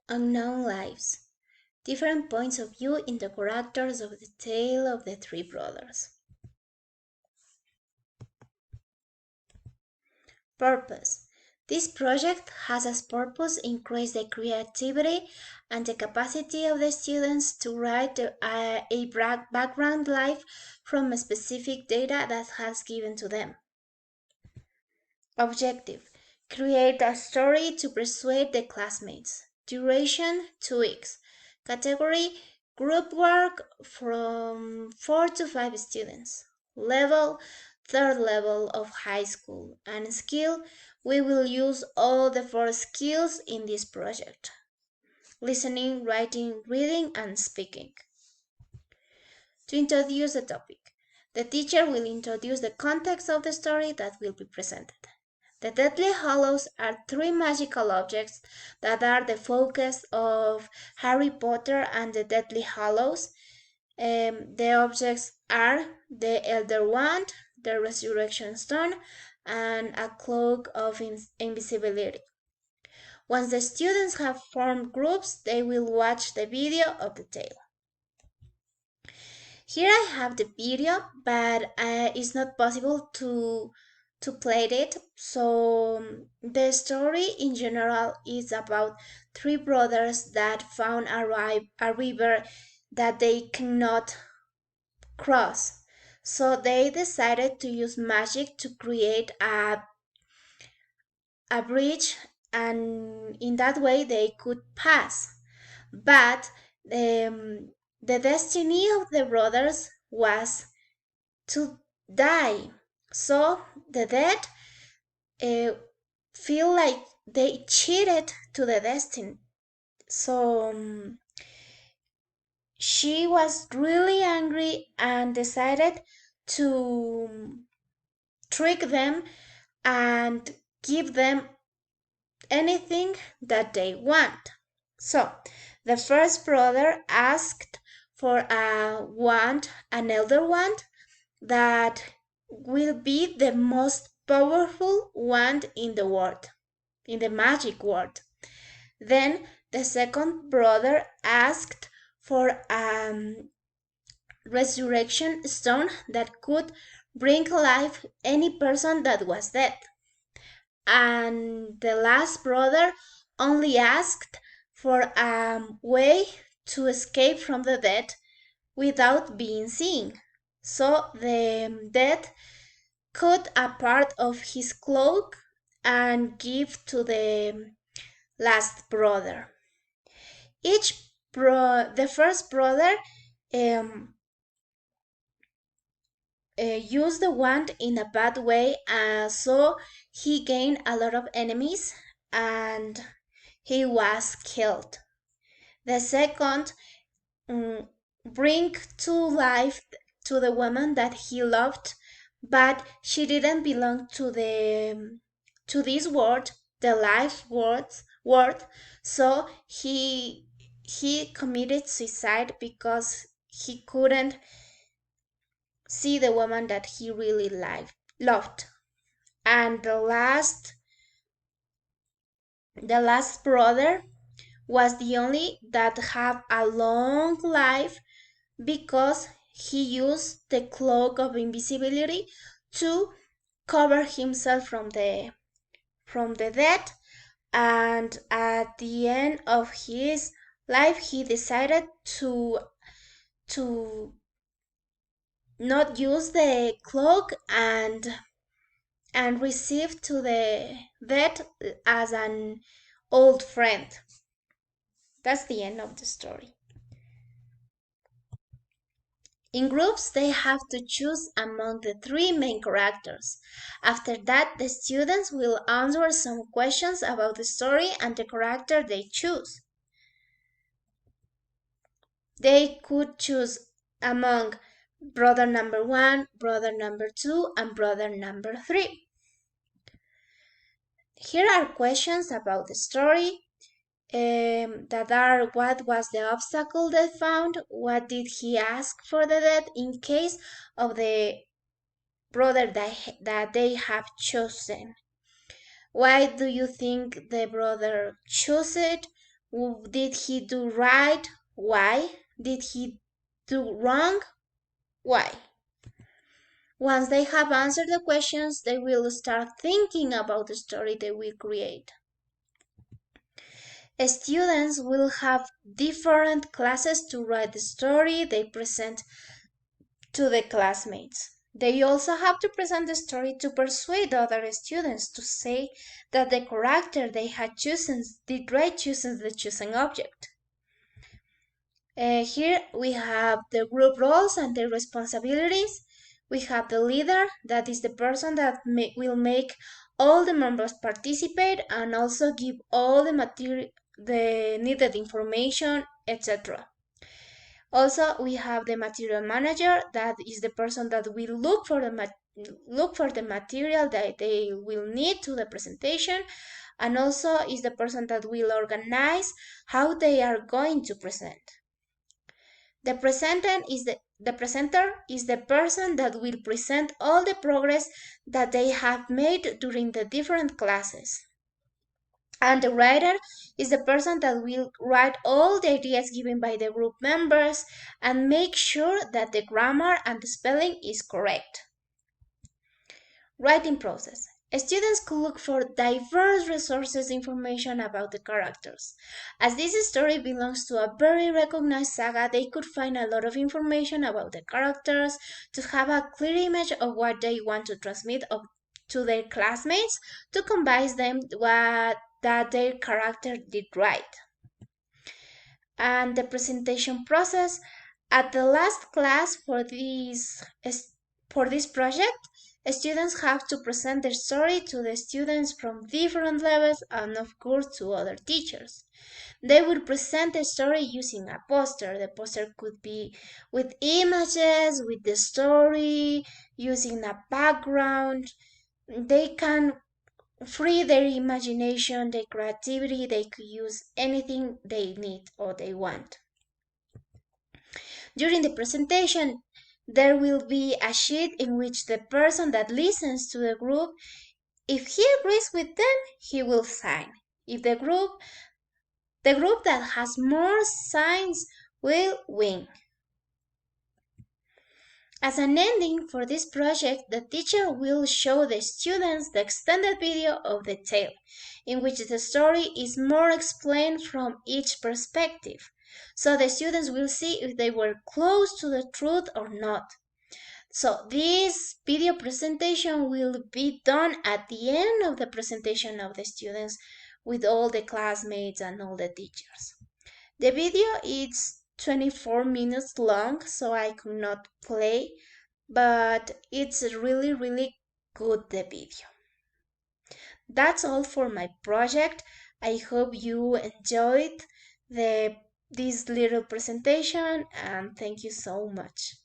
Unknown lives. Different points of view in the characters of the tale of the three brothers. Purpose. This project has as purpose increase the creativity and the capacity of the students to write a background life from a specific data that has given to them. Objective. Create a story to persuade the classmates. Duration 2 weeks. Category group work from 4 to 5 students. Level third level of high school. And skill we will use all the 4 skills in this project. Listening, writing, reading, and speaking. To introduce the topic, the teacher will introduce the context of the story that will be presented. The Deathly Hallows are three magical objects that are the focus of Harry Potter and the Deathly Hallows. The objects are the Elder Wand, the Resurrection Stone, and a Cloak of Invisibility. Once the students have formed groups, they will watch the video of the tale. Here I have the video, but it's not possible to play it. So the story in general is about three brothers that found a river that they cannot cross. So they decided to use magic to create a bridge, and in that way they could pass. But the destiny of the brothers was to die. So the dead uh, feel like they cheated to the destiny. So she was really angry and decided to trick them and give them anything that they want. So the first brother asked for a wand, an elder wand, that will be the most powerful wand in the world, in the magic world. Then the second brother asked for a resurrection stone that could bring life any person that was dead. And the last brother only asked for a way to escape from the dead without being seen. So the dead cut a part of his cloak and give to the last brother. The first brother um, used the wand in a bad way, so he gained a lot of enemies and he was killed. The second bring to life to the woman that he loved, but she didn't belong to this world, the life world. So he committed suicide because he couldn't see the woman that he really loved. And the last brother was the only that had a long life because he used the cloak of invisibility to cover himself from the dead, and at the end of his life he decided to not use the cloak and receive to the dead as an old friend. That's the end of the story. In groups, they have to choose among the three main characters. After that, the students will answer some questions about the story and the character they choose. They could choose among brother number 1, brother number 2, and brother number 3. Here are questions about the story that are: what was the obstacle they found? What did he ask for the dead in case of the brother that they have chosen? Why do you think the brother chose it? Did he do right? Why? Did he do wrong? Why? Once they have answered the questions, they will start thinking about the story they will create. Students will have different classes to write the story they present to the classmates. They also have to present the story to persuade other students to say that the character they had chosen did right choosing the chosen object. Here we have the group roles and their responsibilities. We have the leader, that is the person that will make all the members participate and also give all the needed information, etc. Also, we have the material manager, that is the person that will look for the material that they will need to the presentation, and also is the person that will organize how they are going to present. The presenter is the person that will present all the progress that they have made during the different classes. And the writer is the person that will write all the ideas given by the group members and make sure that the grammar and the spelling is correct. Writing process. Students could look for diverse resources information about the characters. As this story belongs to a very recognized saga, they could find a lot of information about the characters to have a clear image of what they want to transmit to their classmates to convince them that their character did right. And the presentation process. At the last class for this project, students have to present their story to the students from different levels and of course to other teachers. They will present the story using a poster. The poster could be with images, with the story, using a background. They can free their imagination, their creativity. They could use anything they need or they want. During the presentation, there will be a sheet in which the person that listens to the group, if he agrees with them, he will sign. If the group that has more signs will win. As an ending for this project, the teacher will show the students the extended video of the tale, in which the story is more explained from each perspective, so the students will see if they were close to the truth or not. So this video presentation will be done at the end of the presentation of the students with all the classmates and all the teachers. The video is 24 minutes long, so I could not play, but it's really, really good, the video. That's all for my project. I hope you enjoyed this little presentation, and thank you so much.